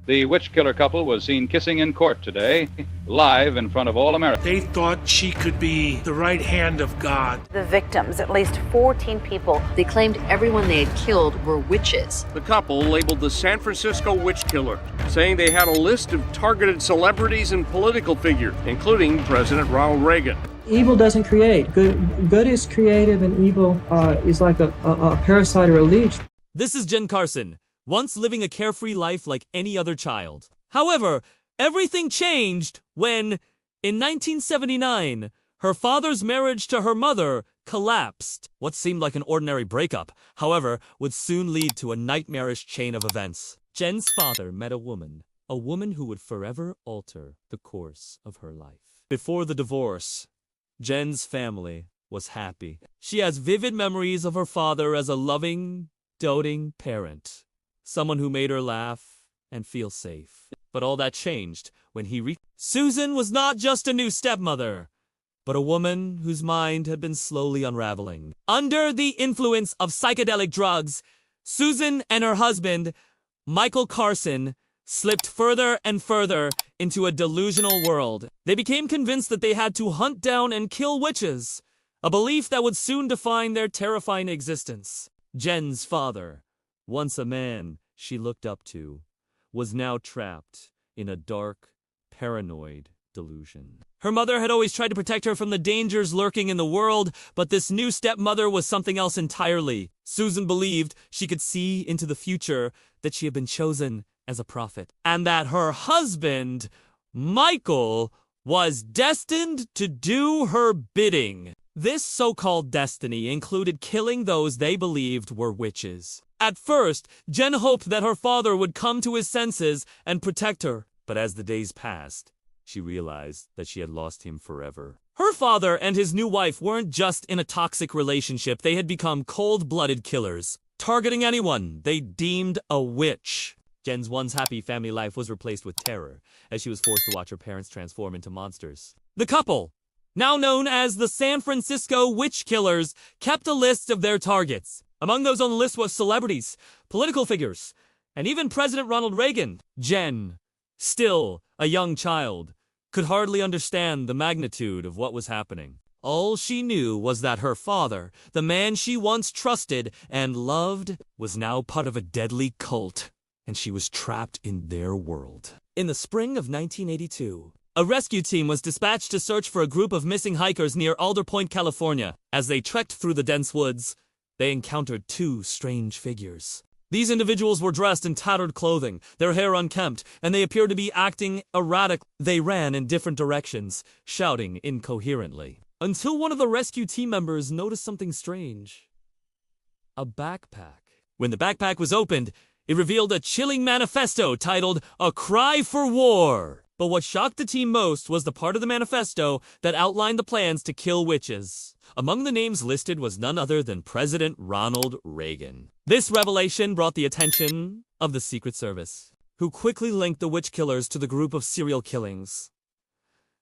The witch killer couple was seen kissing in court today, live in front of all America. They thought she could be the right hand of God. The victims, at least 14 people. They claimed everyone they had killed were witches. The couple labeled the San Francisco witch killer, saying they had a list of targeted celebrities and political figures, including President Ronald Reagan. Evil doesn't create. Good is creative, and evil is like a parasite or a leech. This is Jenn Carson, once living a carefree life like any other child. However, everything changed when, in 1979, her father's marriage to her mother collapsed. What seemed like an ordinary breakup, however, would soon lead to a nightmarish chain of events. Jenn's father met a woman who would forever alter the course of her life. Before the divorce, Jenn's family was happy. She has vivid memories of her father as a loving, doting parent. Someone who made her laugh and feel safe. But all that changed when Susan was not just a new stepmother, but a woman whose mind had been slowly unraveling. Under the influence of psychedelic drugs, Susan and her husband, Michael Carson, slipped further and further into a delusional world. They became convinced that they had to hunt down and kill witches, a belief that would soon define their terrifying existence. Jenn's father, once a man she looked up to, was now trapped in a dark, paranoid delusion. Her mother had always tried to protect her from the dangers lurking in the world, but this new stepmother was something else entirely. Susan believed she could see into the future, that she had been chosen as a prophet, and that her husband, Michael, was destined to do her bidding. This so-called destiny included killing those they believed were witches. At first, Jenn hoped that her father would come to his senses and protect her, but as the days passed, she realized that she had lost him forever. Her father and his new wife weren't just in a toxic relationship, they had become cold-blooded killers, targeting anyone they deemed a witch. Jenn's once happy family life was replaced with terror, as she was forced to watch her parents transform into monsters. The couple, now known as the San Francisco Witch Killers, kept a list of their targets. Among those on the list was celebrities, political figures, and even President Ronald Reagan. Jenn, still a young child, could hardly understand the magnitude of what was happening. All she knew was that her father, the man she once trusted and loved, was now part of a deadly cult, and she was trapped in their world. In the spring of 1982, a rescue team was dispatched to search for a group of missing hikers near Alder Point, California. As they trekked through the dense woods, they encountered two strange figures. These individuals were dressed in tattered clothing, their hair unkempt, and they appeared to be acting erratic. They ran in different directions, shouting incoherently, until one of the rescue team members noticed something strange. A backpack. When the backpack was opened, it revealed a chilling manifesto titled, "A Cry for War." But what shocked the team most was the part of the manifesto that outlined the plans to kill witches. Among the names listed was none other than President Ronald Reagan. This revelation brought the attention of the Secret Service, who quickly linked the witch killers to the group of serial killings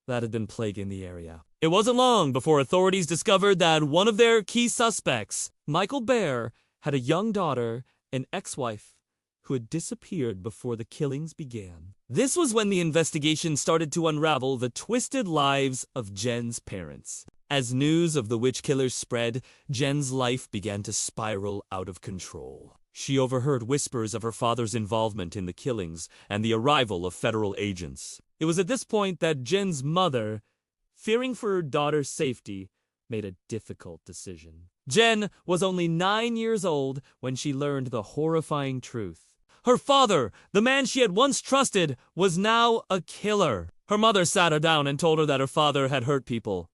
that had been plaguing the area. It wasn't long before authorities discovered that one of their key suspects, Michael Bear, had a young daughter, an ex-wife, who had disappeared before the killings began. This was when the investigation started to unravel the twisted lives of Jenn's parents. As news of the witch killers spread, Jenn's life began to spiral out of control. She overheard whispers of her father's involvement in the killings and the arrival of federal agents. It was at this point that Jenn's mother, fearing for her daughter's safety, made a difficult decision. Jenn was only 9 years old when she learned the horrifying truth. Her father, the man she had once trusted, was now a killer. Her mother sat her down and told her that her father had hurt people.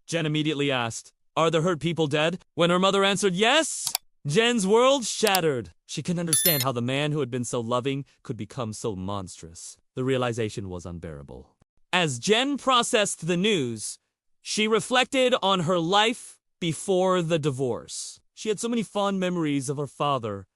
Jenn immediately asked, "Are the hurt people dead?" When her mother answered yes, Jenn's world shattered. She couldn't understand how the man who had been so loving could become so monstrous. The realization was unbearable. As Jenn processed the news, she reflected on her life before the divorce. She had so many fond memories of her father,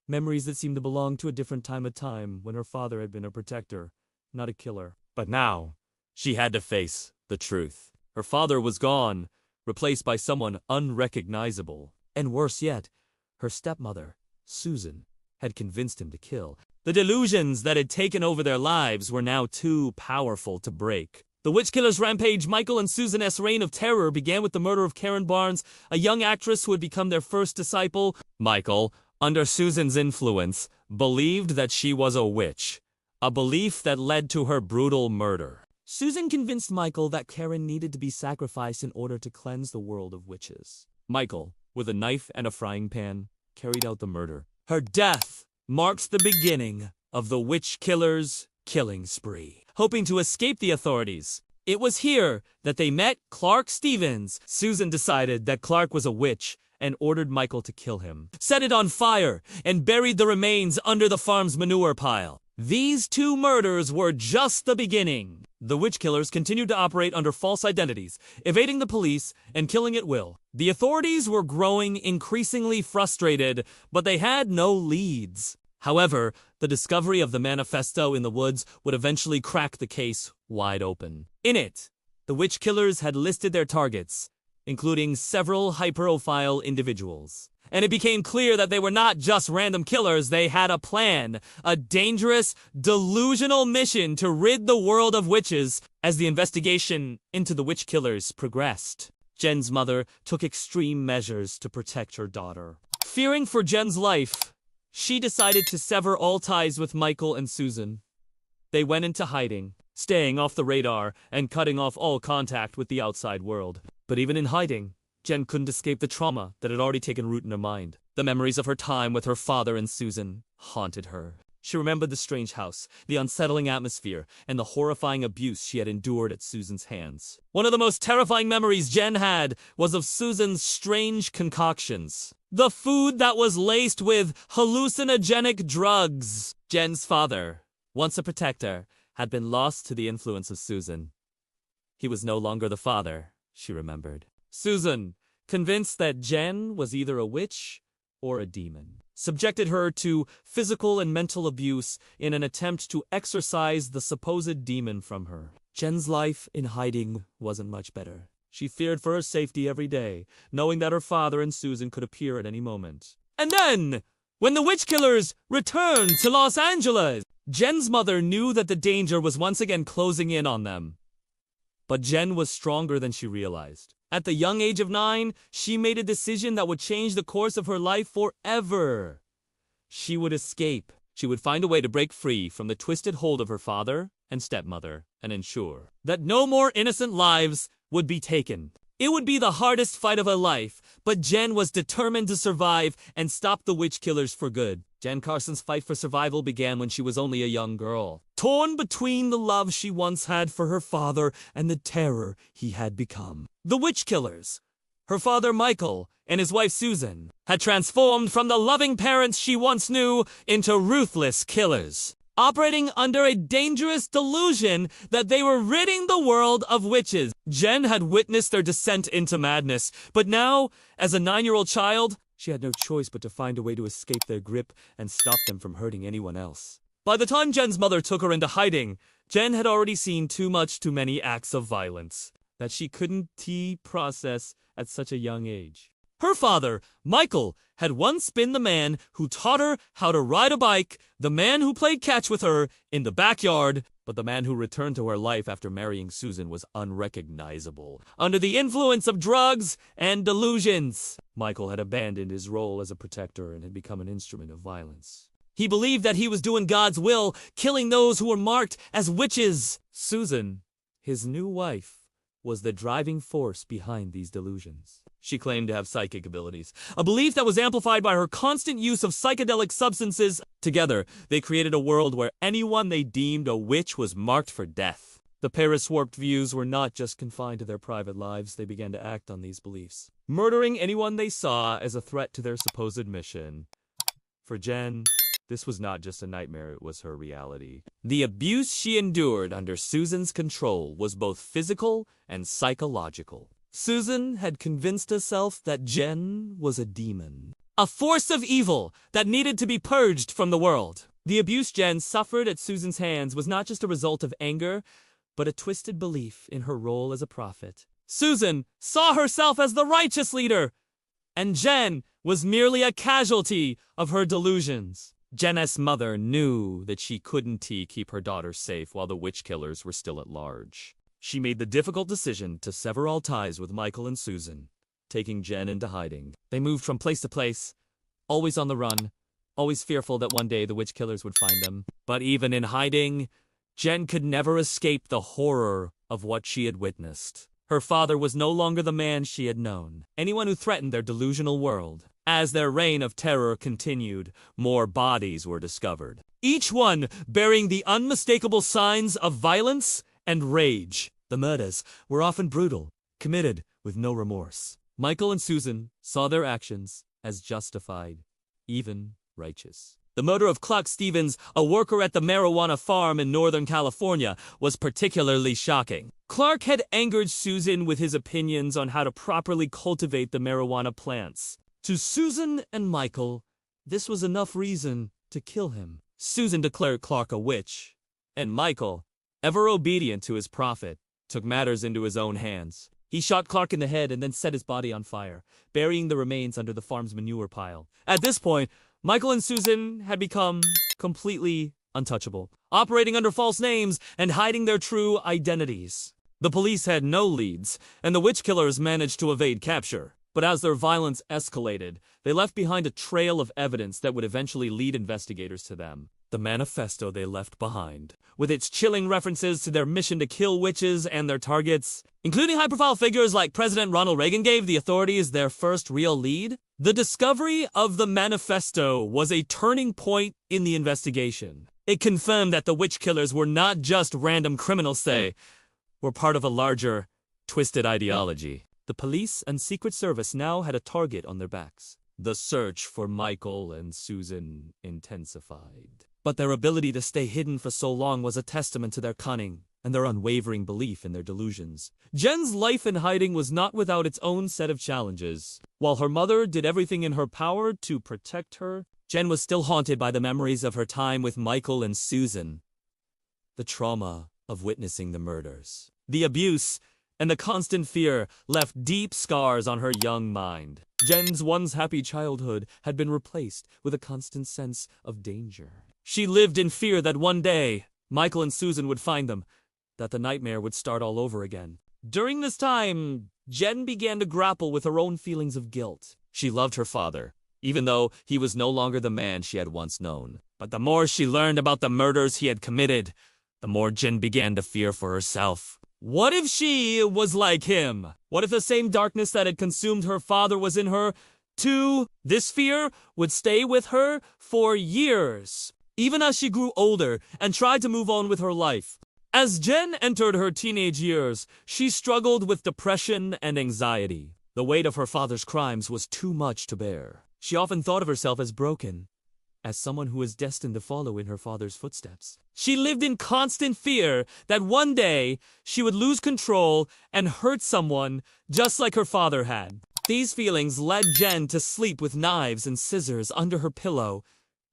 memories that seemed to belong to a different time when her father had been a protector, not a killer. But now, she had to face the truth. Her father was gone, replaced by someone unrecognizable. And worse yet, her stepmother, Susan, had convinced him to kill. The delusions that had taken over their lives were now too powerful to break. The witch killer's rampage, Michael and Susan S. reign of terror, began with the murder of Karen Barnes, a young actress who had become their first disciple. Michael, under Susan's influence, believed that she was a witch, a belief that led to her brutal murder. Susan convinced Michael that Karen needed to be sacrificed in order to cleanse the world of witches. Michael, with a knife and a frying pan, carried out the murder. Her death marks the beginning of the witch killer's killing spree. Hoping to escape the authorities, it was here that they met Clark Stevens. Susan decided that Clark was a witch and ordered Michael to kill him, set it on fire, and buried the remains under the farm's manure pile. These two murders were just the beginning. The witch killers continued to operate under false identities, evading the police and killing at will. The authorities were growing increasingly frustrated, but they had no leads. However, the discovery of the manifesto in the woods would eventually crack the case wide open. In it, the witch killers had listed their targets, including several high-profile individuals. And it became clear that they were not just random killers, they had a plan, a dangerous, delusional mission to rid the world of witches. As the investigation into the witch killers progressed, Jenn's mother took extreme measures to protect her daughter. Fearing for Jenn's life, she decided to sever all ties with Michael and Susan. They went into hiding, staying off the radar and cutting off all contact with the outside world. But even in hiding, Jenn couldn't escape the trauma that had already taken root in her mind. The memories of her time with her father and Susan haunted her. She remembered the strange house, the unsettling atmosphere, and the horrifying abuse she had endured at Susan's hands. One of the most terrifying memories Jenn had was of Susan's strange concoctions. The food that was laced with hallucinogenic drugs. Jenn's father, once a protector, had been lost to the influence of Susan. He was no longer the father, she remembered. Susan, convinced that Jenn was either a witch or a demon, subjected her to physical and mental abuse in an attempt to exorcise the supposed demon from her. Jenn's life in hiding wasn't much better. She feared for her safety every day, knowing that her father and Susan could appear at any moment. And then, when the witch killers returned to Los Angeles, Jenn's mother knew that the danger was once again closing in on them. But Jenn was stronger than she realized. At the young age of 9, she made a decision that would change the course of her life forever. She would escape. She would find a way to break free from the twisted hold of her father and stepmother and ensure that no more innocent lives would be taken. It would be the hardest fight of her life, but Jenn was determined to survive and stop the witch killers for good. Jenn Carson's fight for survival began when she was only a young girl, torn between the love she once had for her father and the terror he had become. The witch killers, her father Michael and his wife Susan, had transformed from the loving parents she once knew into ruthless killers, operating under a dangerous delusion that they were ridding the world of witches. Jenn had witnessed their descent into madness, but now, as a 9-year-old child, she had no choice but to find a way to escape their grip and stop them from hurting anyone else. By the time Jenn's mother took her into hiding, Jenn had already seen too many acts of violence that she couldn't process at such a young age. Her father, Michael, had once been the man who taught her how to ride a bike, the man who played catch with her in the backyard, but the man who returned to her life after marrying Susan was unrecognizable, under the influence of drugs and delusions. Michael had abandoned his role as a protector and had become an instrument of violence. He believed that he was doing God's will, killing those who were marked as witches. Susan, his new wife, was the driving force behind these delusions. She claimed to have psychic abilities, a belief that was amplified by her constant use of psychedelic substances. Together, they created a world where anyone they deemed a witch was marked for death. The pair's warped views were not just confined to their private lives. They began to act on these beliefs, murdering anyone they saw as a threat to their supposed mission. For Jenn, this was not just a nightmare, it was her reality. The abuse she endured under Susan's control was both physical and psychological. Susan had convinced herself that Jenn was a demon, a force of evil that needed to be purged from the world. The abuse Jenn suffered at Susan's hands was not just a result of anger, but a twisted belief in her role as a prophet. Susan saw herself as the righteous leader, and Jenn was merely a casualty of her delusions. Jen's mother knew that she couldn't keep her daughter safe while the witch killers were still at large. She made the difficult decision to sever all ties with Michael and Susan, taking Jenn into hiding. They moved from place to place, always on the run, always fearful that one day the witch killers would find them. But even in hiding, Jenn could never escape the horror of what she had witnessed. Her father was no longer the man she had known, anyone who threatened their delusional world. As their reign of terror continued, more bodies were discovered, each one bearing the unmistakable signs of violence and rage. The murders were often brutal, committed with no remorse. Michael and Susan saw their actions as justified, even righteous. The murder of Clark Stevens, a worker at the marijuana farm in Northern California, was particularly shocking. Clark had angered Susan with his opinions on how to properly cultivate the marijuana plants. To Susan and Michael, this was enough reason to kill him. Susan declared Clark a witch, and Michael, ever obedient to his prophet, took matters into his own hands. He shot Clark in the head and then set his body on fire, burying the remains under the farm's manure pile. At this point, Michael and Susan had become completely untouchable, operating under false names and hiding their true identities. The police had no leads, and the witch killers managed to evade capture. But as their violence escalated, they left behind a trail of evidence that would eventually lead investigators to them. The manifesto they left behind, with its chilling references to their mission to kill witches and their targets, including high-profile figures like President Ronald Reagan, gave the authorities their first real lead. The discovery of the manifesto was a turning point in the investigation. It confirmed that the witch killers were not just random criminals, they were part of a larger, twisted ideology. The police and Secret Service now had a target on their backs. The search for Michael and Susan intensified. But their ability to stay hidden for so long was a testament to their cunning and their unwavering belief in their delusions. Jenn's life in hiding was not without its own set of challenges. While her mother did everything in her power to protect her, Jenn was still haunted by the memories of her time with Michael and Susan. The trauma of witnessing the murders, the abuse, and the constant fear left deep scars on her young mind. Jenn's once happy childhood had been replaced with a constant sense of danger. She lived in fear that one day, Michael and Susan would find them, that the nightmare would start all over again. During this time, Jenn began to grapple with her own feelings of guilt. She loved her father, even though he was no longer the man she had once known. But the more she learned about the murders he had committed, the more Jenn began to fear for herself. What if she was like him? What if the same darkness that had consumed her father was in her, too? This fear would stay with her for years, even as she grew older and tried to move on with her life. As Jenn entered her teenage years, she struggled with depression and anxiety. The weight of her father's crimes was too much to bear. She often thought of herself as broken, as someone who was destined to follow in her father's footsteps. She lived in constant fear that one day she would lose control and hurt someone just like her father had. These feelings led Jenn to sleep with knives and scissors under her pillow,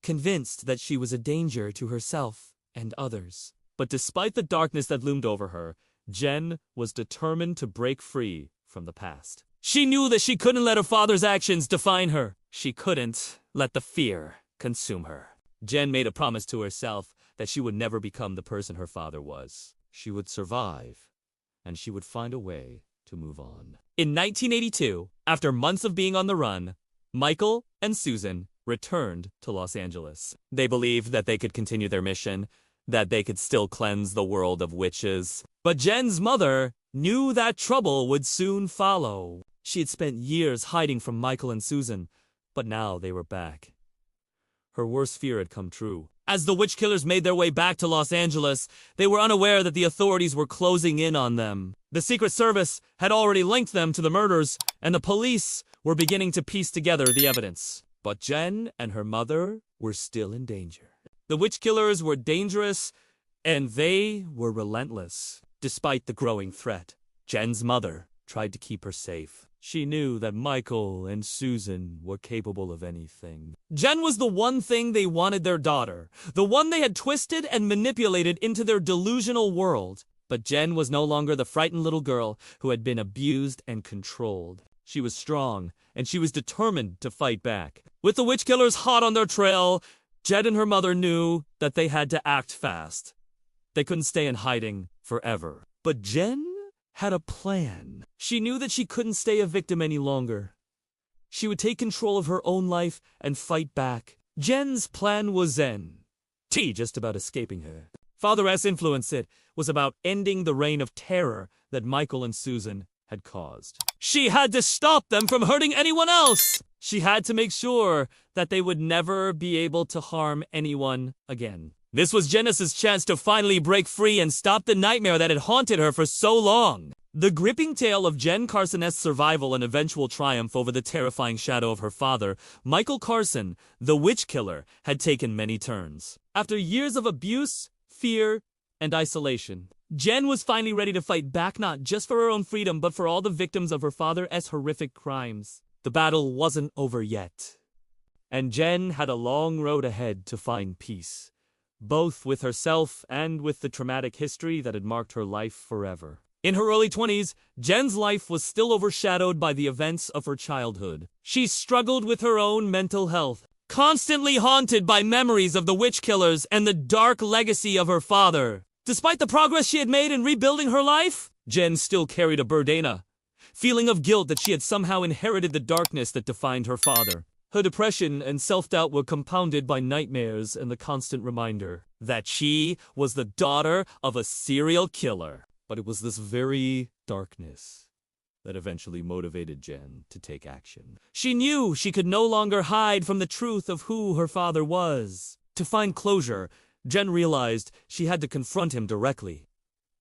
convinced that she was a danger to herself and others. But despite the darkness that loomed over her, Jenn was determined to break free from the past. She knew that she couldn't let her father's actions define her. She couldn't let the fear consume her. Jenn made a promise to herself that she would never become the person her father was. She would survive, and she would find a way to move on. In 1982, after months of being on the run, Michael and Susan returned to Los Angeles. They believed that they could continue their mission, that they could still cleanse the world of witches. But Jenn's mother knew that trouble would soon follow. She had spent years hiding from Michael and Susan, but now they were back. Her worst fear had come true. As the witch killers made their way back to Los Angeles, they were unaware that the authorities were closing in on them. The Secret Service had already linked them to the murders, and the police were beginning to piece together the evidence. But Jenn and her mother were still in danger. The witch killers were dangerous, and they were relentless. Despite the growing threat, Jenn's mother tried to keep her safe. She knew that Michael and Susan were capable of anything. Jenn was the one thing they wanted their daughter, the one they had twisted and manipulated into their delusional world. But Jenn was no longer the frightened little girl who had been abused and controlled. She was strong, and she was determined to fight back. With the witch killers hot on their trail, Jen and her mother knew that they had to act fast. They couldn't stay in hiding forever. But Jenn had a plan. She knew that she couldn't stay a victim any longer. She would take control of her own life and fight back. Jenn's plan was Zen. Just about escaping her. Father S. influence it was about ending the reign of terror that Michael and Susan had caused. She had to stop them from hurting anyone else. She had to make sure that they would never be able to harm anyone again. This was Janice's chance to finally break free and stop the nightmare that had haunted her for so long. The gripping tale of Jenn Carson's survival and eventual triumph over the terrifying shadow of her father, Michael Carson, the witch killer, had taken many turns. After years of abuse, fear, and isolation, Jenn was finally ready to fight back, not just for her own freedom, but for all the victims of her father's horrific crimes. The battle wasn't over yet, and Jenn had a long road ahead to find peace, both with herself and with the traumatic history that had marked her life forever. In her early 20s, Jenn's life was still overshadowed by the events of her childhood. She struggled with her own mental health, constantly haunted by memories of the witch killers and the dark legacy of her father. Despite the progress she had made in rebuilding her life, Jenn still carried a burden, feeling of guilt that she had somehow inherited the darkness that defined her father. Her depression and self-doubt were compounded by nightmares and the constant reminder that she was the daughter of a serial killer. But it was this very darkness that eventually motivated Jenn to take action. She knew she could no longer hide from the truth of who her father was. To find closure, Jenn realized she had to confront him directly.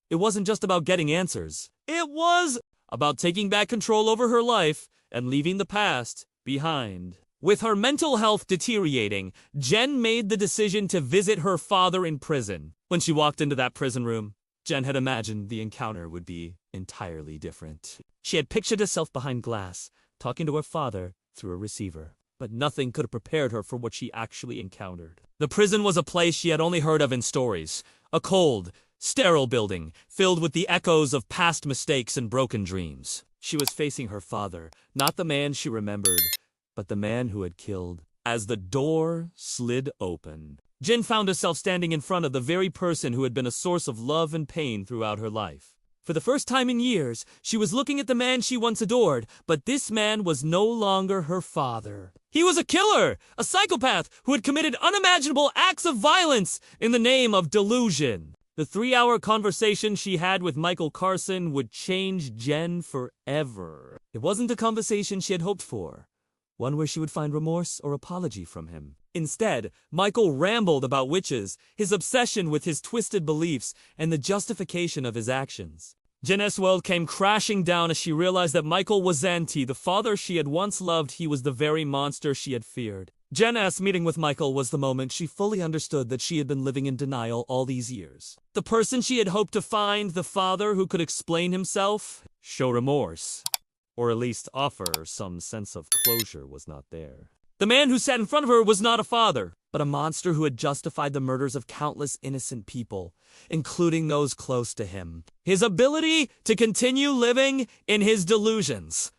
It wasn't just about getting answers. It was about taking back control over her life and leaving the past behind. With her mental health deteriorating, Jenn made the decision to visit her father in prison. When she walked into that prison room, Jenn had imagined the encounter would be entirely different. She had pictured herself behind glass, talking to her father through a receiver. But nothing could have prepared her for what she actually encountered. The prison was a place she had only heard of in stories. A cold, sterile building, filled with the echoes of past mistakes and broken dreams. She was facing her father, not the man she remembered, but the man who had killed. As the door slid open, Jenn found herself standing in front of the very person who had been a source of love and pain throughout her life. For the first time in years, she was looking at the man she once adored, but this man was no longer her father. He was a killer, a psychopath who had committed unimaginable acts of violence in the name of delusion. The 3-hour conversation she had with Michael Carson would change Jenn forever. It wasn't a conversation she had hoped for, one where she would find remorse or apology from him. Instead, Michael rambled about witches, his obsession with his twisted beliefs, and the justification of his actions. Jenn's world came crashing down as she realized that Michael wasn't the father she had once loved. He was the very monster she had feared. Jenn's meeting with Michael was the moment she fully understood that she had been living in denial all these years. The person she had hoped to find, the father who could explain himself, show remorse, or at least offer some sense of closure, was not there. The man who sat in front of her was not a father, but a monster who had justified the murders of countless innocent people, including those close to him. His ability to continue living in his delusions,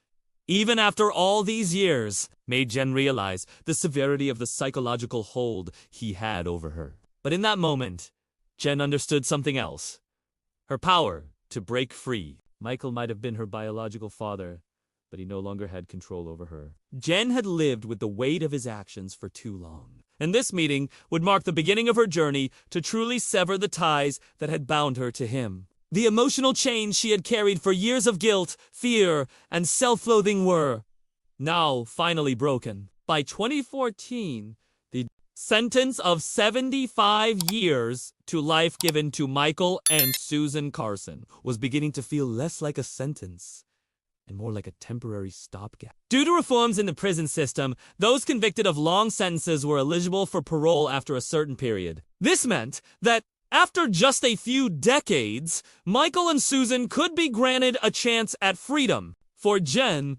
even after all these years, made Jenn realize the severity of the psychological hold he had over her. But in that moment, Jenn understood something else. Her power to break free. Michael might have been her biological father, but he no longer had control over her. Jenn had lived with the weight of his actions for too long, and this meeting would mark the beginning of her journey to truly sever the ties that had bound her to him. The emotional chains she had carried for years of guilt, fear, and self-loathing were now finally broken. By 2014, the sentence of 75 years to life given to Michael and Susan Carson was beginning to feel less like a sentence and more like a temporary stopgap. Due to reforms in the prison system, those convicted of long sentences were eligible for parole after a certain period. This meant that after just a few decades, Michael and Susan could be granted a chance at freedom. For Jenn,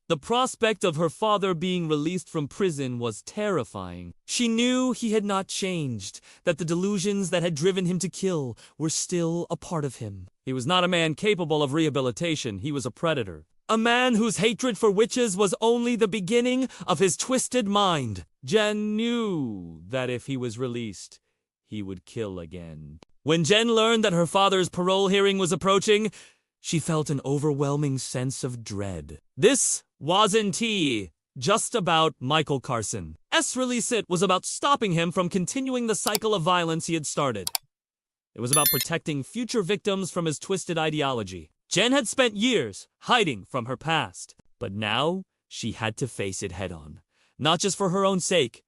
the prospect of her father being released from prison was terrifying. She knew he had not changed, that the delusions that had driven him to kill were still a part of him. He was not a man capable of rehabilitation. He was a predator. A man whose hatred for witches was only the beginning of his twisted mind. Jenn knew that if he was released, he would kill again. When Jenn learned that her father's parole hearing was approaching, she felt an overwhelming sense of dread. This wasn't just about Michael Carson. Release it was about stopping him from continuing the cycle of violence he had started. It was about protecting future victims from his twisted ideology. Jenn had spent years hiding from her past, but now she had to face it head-on, not just for her own sake,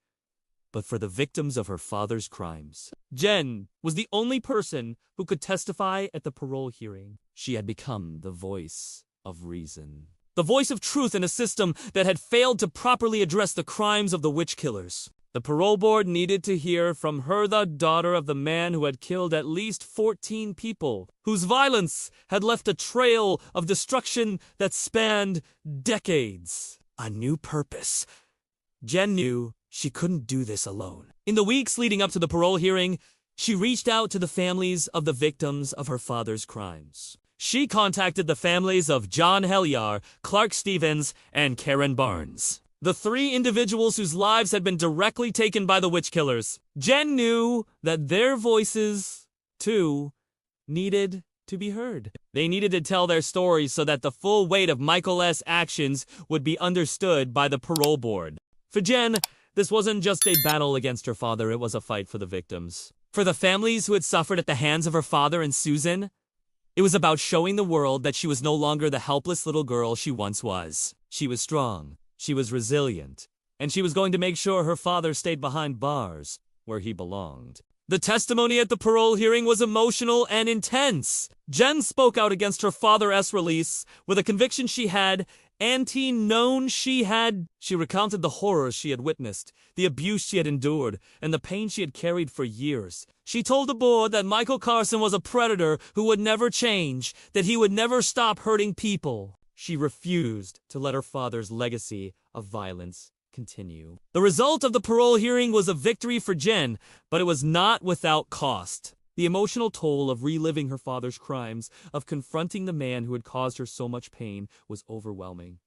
but for the victims of her father's crimes. Jenn was the only person who could testify at the parole hearing. She had become the voice of reason. The voice of truth in a system that had failed to properly address the crimes of the witch killers. The parole board needed to hear from her, the daughter of the man who had killed at least 14 people, whose violence had left a trail of destruction that spanned decades. A new purpose. Jenn knew she couldn't do this alone. In the weeks leading up to the parole hearing, she reached out to the families of the victims of her father's crimes. She contacted the families of John Helyar, Clark Stevens, and Karen Barnes, the three individuals whose lives had been directly taken by the witch killers. Jenn knew that their voices, too, needed to be heard. They needed to tell their stories so that the full weight of Michael's actions would be understood by the parole board. For Jenn, this wasn't just a battle against her father, it was a fight for the victims. For the families who had suffered at the hands of her father and Susan, it was about showing the world that she was no longer the helpless little girl she once was. She was strong, she was resilient, and she was going to make sure her father stayed behind bars where he belonged. The testimony at the parole hearing was emotional and intense. Jenn spoke out against her father's release with a conviction she had known she had. She recounted the horrors she had witnessed, the abuse she had endured, and the pain she had carried for years. She told the board that Michael Carson was a predator who would never change, that he would never stop hurting people. She refused to let her father's legacy of violence continue. The result of the parole hearing was a victory for Jenn, but it was not without cost. The emotional toll of reliving her father's crimes, of confronting the man who had caused her so much pain, was overwhelming.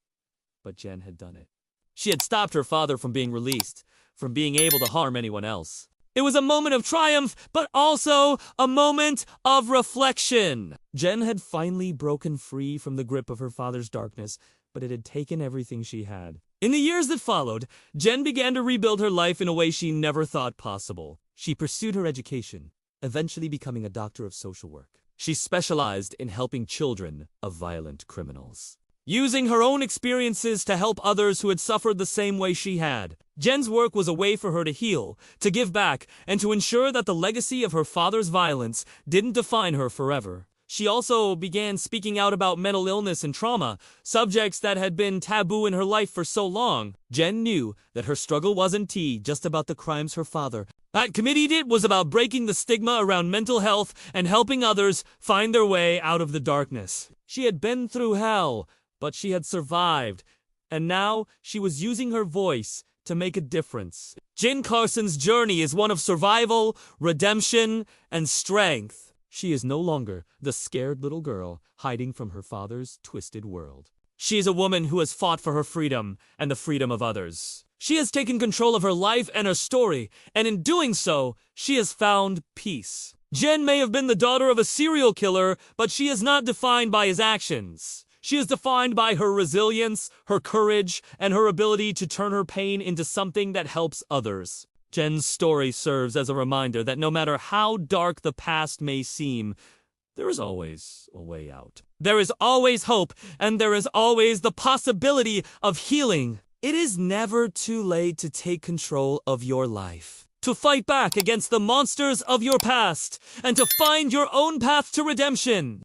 But Jenn had done it. She had stopped her father from being released, from being able to harm anyone else. It was a moment of triumph, but also a moment of reflection. Jenn had finally broken free from the grip of her father's darkness, but it had taken everything she had. In the years that followed, Jenn began to rebuild her life in a way she never thought possible. She pursued her education, eventually becoming a doctor of social work. She specialized in helping children of violent criminals, using her own experiences to help others who had suffered the same way she had. Jenn's work was a way for her to heal, to give back, and to ensure that the legacy of her father's violence didn't define her forever. She also began speaking out about mental illness and trauma, subjects that had been taboo in her life for so long. Jenn knew that her struggle wasn't just about the crimes her father had committed. It was about breaking the stigma around mental health and helping others find their way out of the darkness. She had been through hell, but she had survived, and now she was using her voice to make a difference. Jenn Carson's journey is one of survival, redemption, and strength. She is no longer the scared little girl hiding from her father's twisted world. She is a woman who has fought for her freedom and the freedom of others. She has taken control of her life and her story, and in doing so, she has found peace. Jenn may have been the daughter of a serial killer, but she is not defined by his actions. She is defined by her resilience, her courage, and her ability to turn her pain into something that helps others. Jenn's story serves as a reminder that no matter how dark the past may seem, there is always a way out. There is always hope, and there is always the possibility of healing. It is never too late to take control of your life, to fight back against the monsters of your past, and to find your own path to redemption.